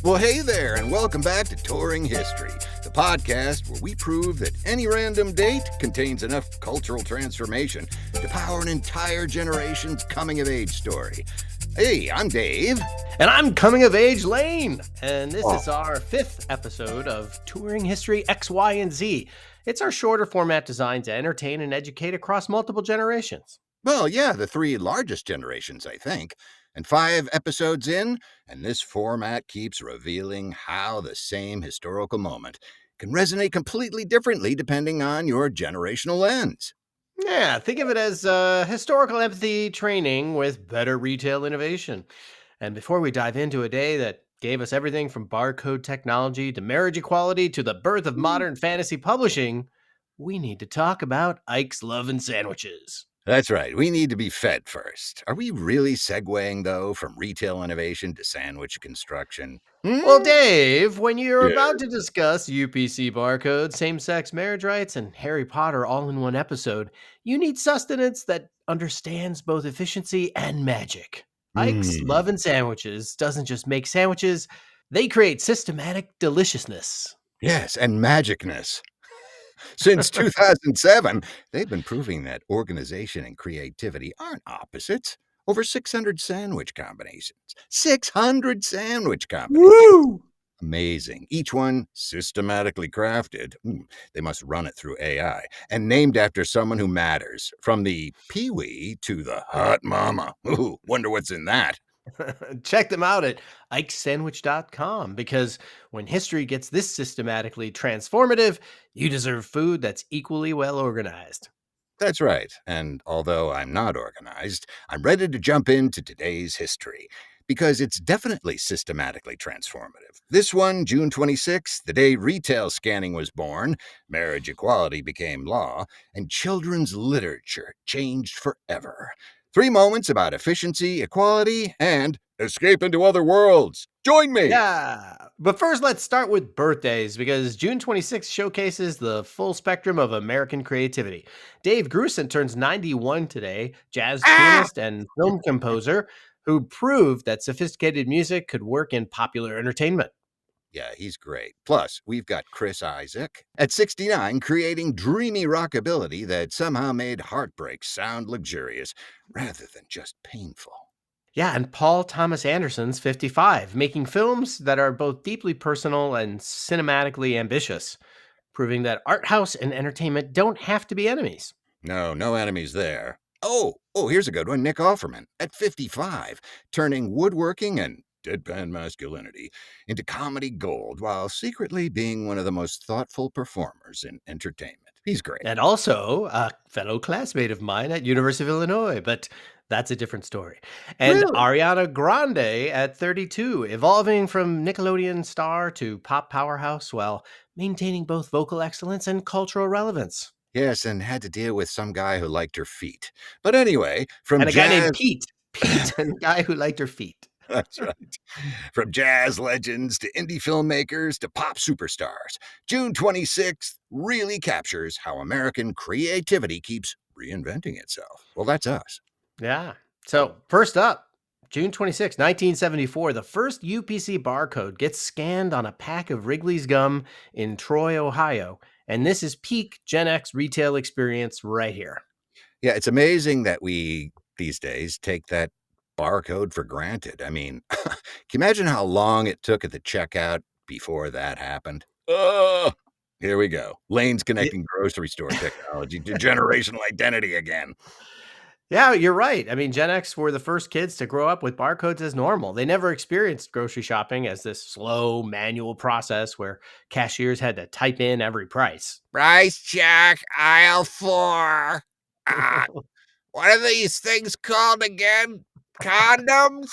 Well, hey there, and welcome back to Touring History, the podcast where we prove that any random date contains enough cultural transformation to power an entire generation's coming of age story. Hey, I'm Dave. And I'm Coming of Age Lane. And this Oh. is our 5th episode of Touring History X, Y, and Z. It's our shorter format designed to entertain and educate across multiple generations. Well, yeah, the three largest generations, I think. And 5 episodes in, and this format keeps revealing how the same historical moment can resonate completely differently depending on your generational lens. Yeah, think of it as historical empathy training with better retail innovation. And before we dive into a day that gave us everything from barcode technology to marriage equality to the birth of modern fantasy publishing, we need to talk about Ike's Love and Sandwiches. That's right. We need to be fed first. Are we really segueing, though, from retail innovation to sandwich construction? Well, Dave, when you're Yeah. about to discuss UPC barcodes, same sex marriage rights, and Harry Potter all in one episode, you need sustenance that understands both efficiency and magic. Ike's Love and Sandwiches doesn't just make sandwiches, they create systematic deliciousness. Yes, and magicness. Since 2007, they've been proving that organization and creativity aren't opposites. Over 600 sandwich combinations. 600 sandwich combinations. Woo! Amazing. Each one systematically crafted. They must run it through AI and named after someone who matters. From the Pee-wee to the hot mama. Ooh, wonder what's in that. Check them out at ikesandwich.com because when history gets this systematically transformative, you deserve food that's equally well organized. That's right. And although I'm not organized, I'm ready to jump into today's history because it's definitely systematically transformative. This one, June 26th, the day retail scanning was born, marriage equality became law, and children's literature changed forever. 3 moments about efficiency, equality, and escape into other worlds. Join me! Yeah. But first, let's start with birthdays because June 26th showcases the full spectrum of American creativity. Dave Grusin turns 91 today, jazz Ah! pianist and film composer who proved that sophisticated music could work in popular entertainment. Yeah, he's great. Plus, we've got Chris Isaac at 69 creating dreamy rockability that somehow made heartbreak sound luxurious rather than just painful. Yeah, and Paul Thomas Anderson's 55, making films that are both deeply personal and cinematically ambitious, proving that art house and entertainment don't have to be enemies. No enemies there. Oh, here's a good one. Nick Offerman at 55, turning woodworking and deadpan masculinity into comedy gold while secretly being one of the most thoughtful performers in entertainment. He's great. And also a fellow classmate of mine at University of Illinois, but that's a different story. And Really? Ariana Grande at 32, evolving from Nickelodeon star to pop powerhouse while maintaining both vocal excellence and cultural relevance. Yes, and had to deal with some guy who liked her feet. But anyway, from And a guy named jazz. Pete. Pete, and a guy who liked her feet. That's right. From jazz legends to indie filmmakers to pop superstars, June 26th really captures how American creativity keeps reinventing itself. Well, that's us. Yeah. So, first up, June 26, 1974, the first UPC barcode gets scanned on a pack of Wrigley's gum in Troy, Ohio. And this is peak Gen X retail experience right here. Yeah, it's amazing that we, these days, take that barcode for granted. I mean, can you imagine how long it took at the checkout before that happened? Oh, here we go. Lane's connecting grocery store technology to generational identity again. Yeah, you're right. I mean, Gen X were the first kids to grow up with barcodes as normal. They never experienced grocery shopping as this slow manual process where cashiers had to type in every price. Price check, aisle 4. Ah, what are these things called again? Condoms?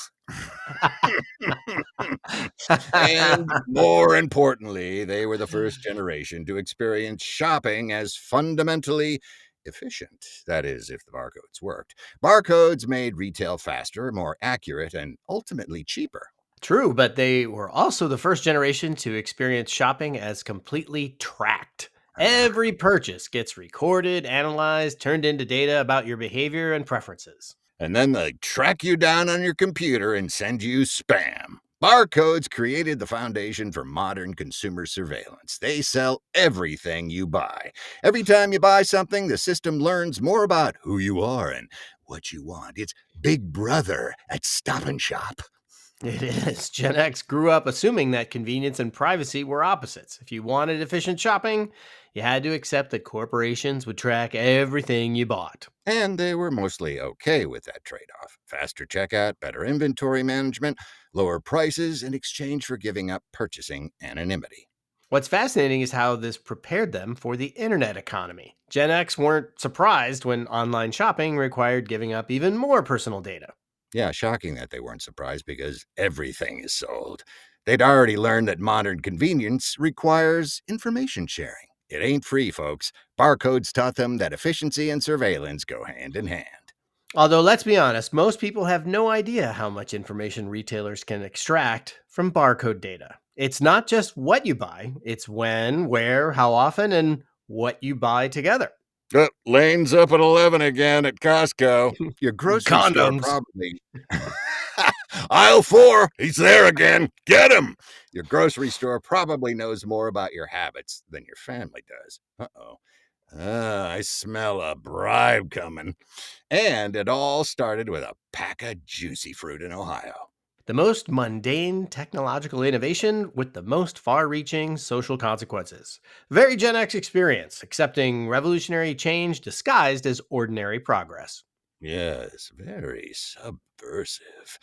And more importantly, they were the first generation to experience shopping as fundamentally efficient. That is, if the barcodes worked. Barcodes made retail faster, more accurate, and ultimately cheaper. True, but they were also the first generation to experience shopping as completely tracked. Ah, Every purchase gets recorded, analyzed, turned into data about your behavior and preferences. and then they track you down on your computer and send you spam. Barcodes created the foundation for modern consumer surveillance. They sell everything you buy. Every time you buy something, the system learns more about who you are and what you want. It's Big Brother at Stop and Shop. It is. Gen X grew up assuming that convenience and privacy were opposites. If you wanted efficient shopping, you had to accept that corporations would track everything you bought. And they were mostly okay with that trade off. Faster checkout, better inventory management, lower prices in exchange for giving up purchasing anonymity. What's fascinating is how this prepared them for the internet economy. Gen X weren't surprised when online shopping required giving up even more personal data. Yeah, shocking that they weren't surprised because everything is sold. They'd already learned that modern convenience requires information sharing. It ain't free, folks. Barcodes taught them that efficiency and surveillance go hand in hand. Although, let's be honest, most people have no idea how much information retailers can extract from barcode data. It's not just what you buy, it's when, where, how often, and what you buy together. Lane's up at 11 again at Costco. Your grocery store Condoms. probably. Aisle 4, he's there again. Get him. Your grocery store probably knows more about your habits than your family does. Uh-oh. I smell a bribe coming. And it all started with a pack of juicy fruit in Ohio. The most mundane technological innovation with the most far reaching social consequences. Very Gen X experience, accepting revolutionary change disguised as ordinary progress. Yes, very subversive.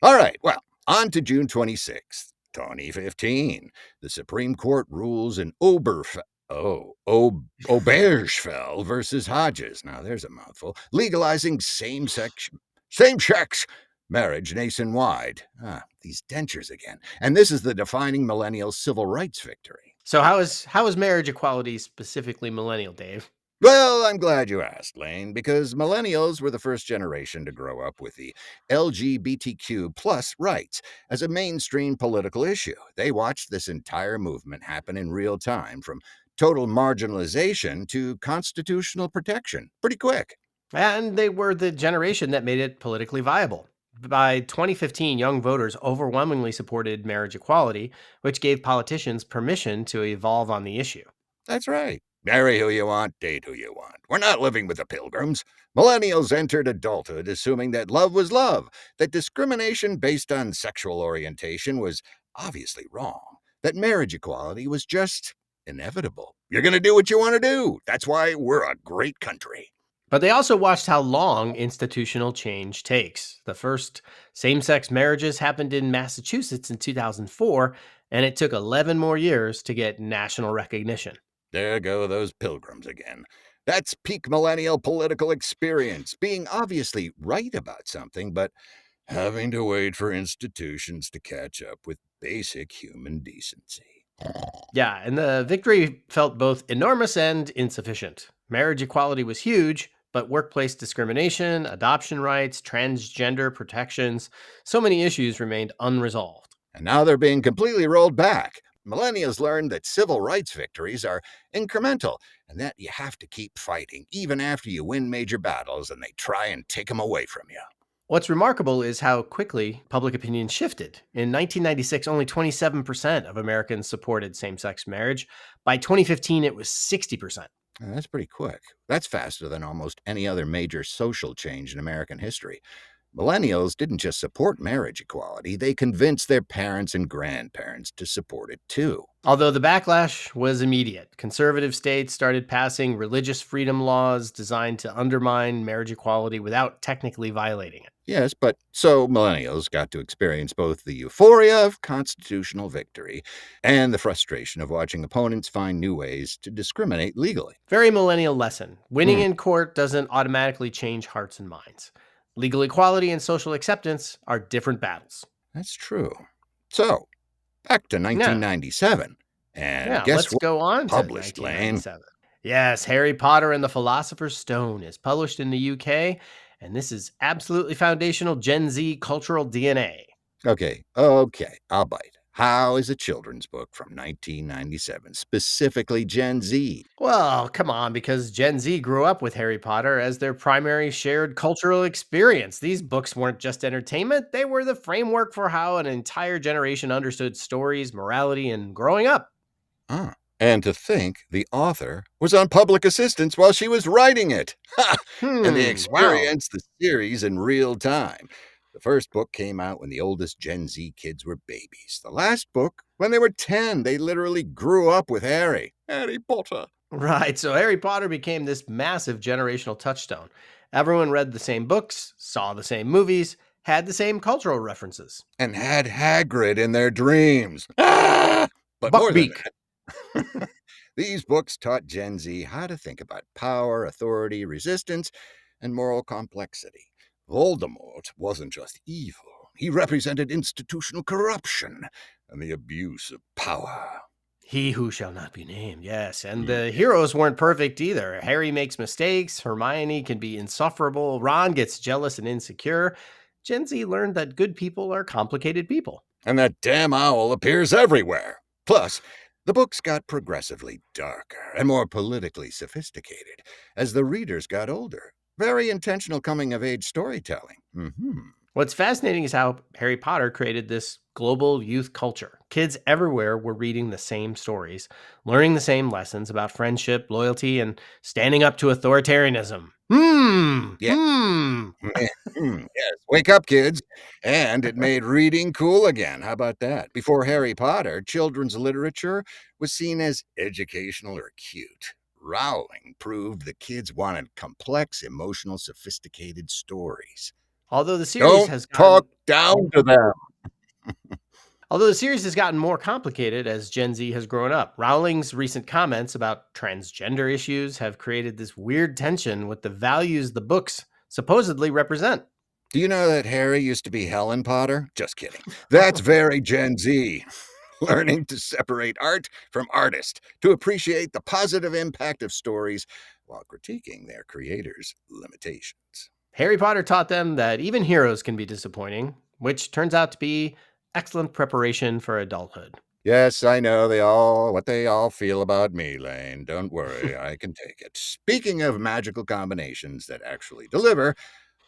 All right, well, on to June 26th, 2015. The Supreme Court rules in Obergefell versus Hodges. Now, there's a mouthful. Legalizing same-sex marriage nationwide. These dentures again. And this is the defining millennial civil rights victory. So, how is marriage equality specifically millennial, Dave? Well, I'm glad you asked, Lane, because millennials were the first generation to grow up with the LGBTQ plus rights as a mainstream political issue. They watched this entire movement happen in real time, from total marginalization to constitutional protection. Pretty quick. And they were the generation that made it politically viable. By 2015, young voters overwhelmingly supported marriage equality, which gave politicians permission to evolve on the issue. That's right. Marry who you want, date who you want. We're not living with the pilgrims. Millennials entered adulthood assuming that love was love, that discrimination based on sexual orientation was obviously wrong, that marriage equality was just inevitable. You're going to do what you want to do. That's why we're a great country. But they also watched how long institutional change takes. The first same sex marriages happened in Massachusetts in 2004, and it took 11 more years to get national recognition. There go those pilgrims again. That's peak millennial political experience, being obviously right about something, but having to wait for institutions to catch up with basic human decency. Yeah, and the victory felt both enormous and insufficient. Marriage equality was huge, but workplace discrimination, adoption rights, transgender protections, so many issues remained unresolved. And now they're being completely rolled back. Millennials learned that civil rights victories are incremental and that you have to keep fighting even after you win major battles and they try and take them away from you. What's remarkable is how quickly public opinion shifted. In 1996, only 27% of Americans supported same sex marriage. By 2015, it was 60%. That's pretty quick. That's faster than almost any other major social change in American history. Millennials didn't just support marriage equality, they convinced their parents and grandparents to support it too. Although the backlash was immediate, conservative states started passing religious freedom laws designed to undermine marriage equality without technically violating it. Yes, but so millennials got to experience both the euphoria of constitutional victory and the frustration of watching opponents find new ways to discriminate legally. Very millennial lesson. Winning Hmm, in court doesn't automatically change hearts and minds. Legal equality and social acceptance are different battles. that's true. So, back to Yeah, 1997. And yeah, guess let's what? go on to Published, Lane. 1997. Yes, Harry Potter and the Philosopher's Stone is published in the UK, and this is absolutely foundational Gen Z cultural DNA. Okay, I'll bite. How is a children's book from 1997, specifically Gen Z? Well, come on, because Gen Z grew up with Harry Potter as their primary shared cultural experience. These books weren't just entertainment, they were the framework for how an entire generation understood stories, morality, and growing up. Ah, and to think the author was on public assistance while she was writing it. Ha! And they Wow. experienced the series in real time. The first book came out when the oldest Gen Z kids were babies. The last book, when they were 10, they literally grew up with Harry. Harry Potter. Right. So Harry Potter became this massive generational touchstone. Everyone read the same books, saw the same movies, had the same cultural references. And had Hagrid in their dreams. Ah! But more than Buckbeak. that, these books taught Gen Z how to think about power, authority, resistance, and moral complexity. Voldemort wasn't just evil, he represented institutional corruption and the abuse of power. He who shall not be named, yes. And Mm, the yeah. heroes weren't perfect either. Harry makes mistakes, Hermione can be insufferable, Ron gets jealous and insecure. Gen Z learned that good people are complicated people. And that damn owl appears everywhere. Plus, the books got progressively darker and more politically sophisticated as the readers got older. Very intentional coming of age storytelling. What's fascinating is how Harry Potter created this global youth culture. Kids everywhere were reading the same stories, learning the same lessons about friendship, loyalty, and standing up to authoritarianism. Yeah. Yes. Wake up, kids. And it made reading cool again. How about that? Before Harry Potter, children's literature was seen as educational or cute. Rowling proved the kids wanted complex, emotional, sophisticated stories. Although the series Don't has talk gotten down to them. Although the series has gotten more complicated as Gen Z has grown up, Rowling's recent comments about transgender issues have created this weird tension with the values the books supposedly represent. Do you know that Harry used to be Helen Potter? Just kidding. That's very Gen Z. Learning to separate art from artist, to appreciate the positive impact of stories while critiquing their creators' limitations. Harry Potter taught them that even heroes can be disappointing, which turns out to be excellent preparation for adulthood. Yes, I know what they all feel about me, Lane. Don't worry, I can take it. Speaking of magical combinations that actually deliver,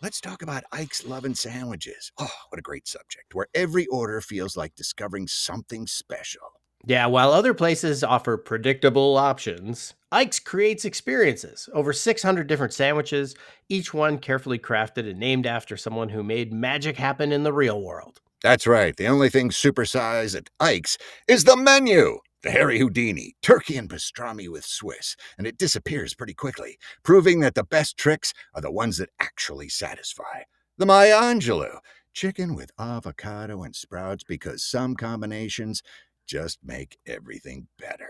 let's talk about Ike's Love and Sandwiches. Oh, what a great subject, where every order feels like discovering something special. Yeah, while other places offer predictable options, Ike's creates experiences. Over 600 different sandwiches, each one carefully crafted and named after someone who made magic happen in the real world. That's right. The only thing supersized at Ike's is the menu. The Harry Houdini, turkey and pastrami with Swiss, and it disappears pretty quickly, proving that the best tricks are the ones that actually satisfy. The Maya Angelou, chicken with avocado and sprouts because some combinations just make everything better.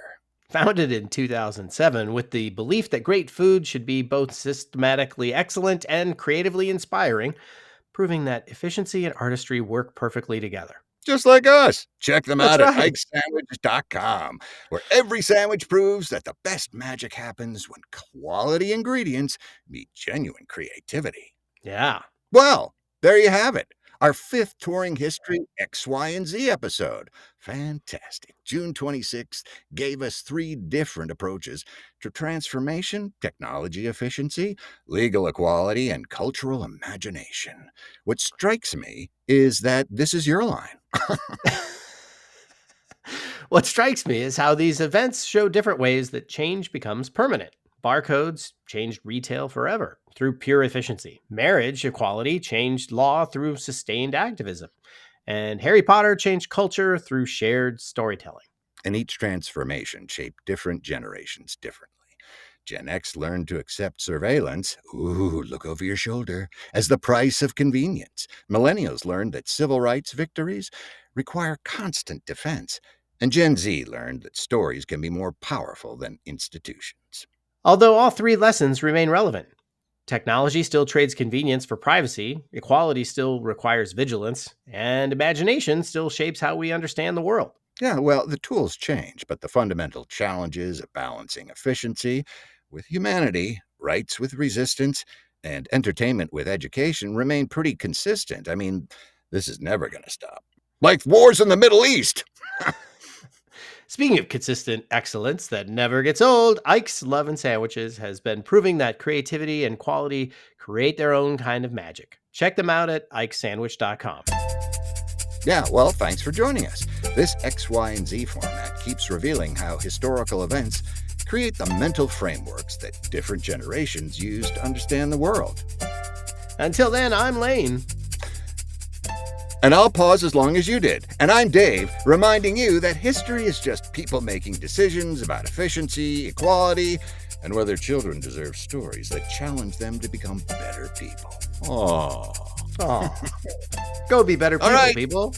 Founded in 2007 with the belief that great food should be both systematically excellent and creatively inspiring, proving that efficiency and artistry work perfectly together. Just like us. Check them That's out at right. ikesandwich.com, where every sandwich proves that the best magic happens when quality ingredients meet genuine creativity. Yeah. Well, there you have it. Our fifth touring history X, Y, and Z episode. Fantastic. June 26th gave us three different approaches to transformation, technology efficiency, legal equality, and cultural imagination. What strikes me is that this is your line. What strikes me is how these events show different ways that change becomes permanent. Barcodes changed retail forever through pure efficiency. Marriage equality changed law through sustained activism. And Harry Potter changed culture through shared storytelling. And each transformation shaped different generations differently. Gen X learned to accept surveillance, ooh, look over your shoulder, as the price of convenience. Millennials learned that civil rights victories require constant defense. And Gen Z learned that stories can be more powerful than institutions. Although all three lessons remain relevant. Technology still trades convenience for privacy, equality still requires vigilance, and imagination still shapes how we understand the world. Yeah, well, the tools change, but the fundamental challenges of balancing efficiency with humanity, rights with resistance, and entertainment with education remain pretty consistent. I mean, this is never going to stop. Like wars in the Middle East. Speaking of consistent excellence that never gets old, Ike's Love and Sandwiches has been proving that creativity and quality create their own kind of magic. Check them out at ikesandwich.com. Yeah, well, thanks for joining us. This X, Y, and Z format keeps revealing how historical events create the mental frameworks that different generations use to understand the world. Until then, I'm Lane. And I'll pause as long as you did. And I'm Dave, reminding you that history is just people making decisions about efficiency, equality, and whether children deserve stories that challenge them to become better people. Oh. Oh, go be better All right. people.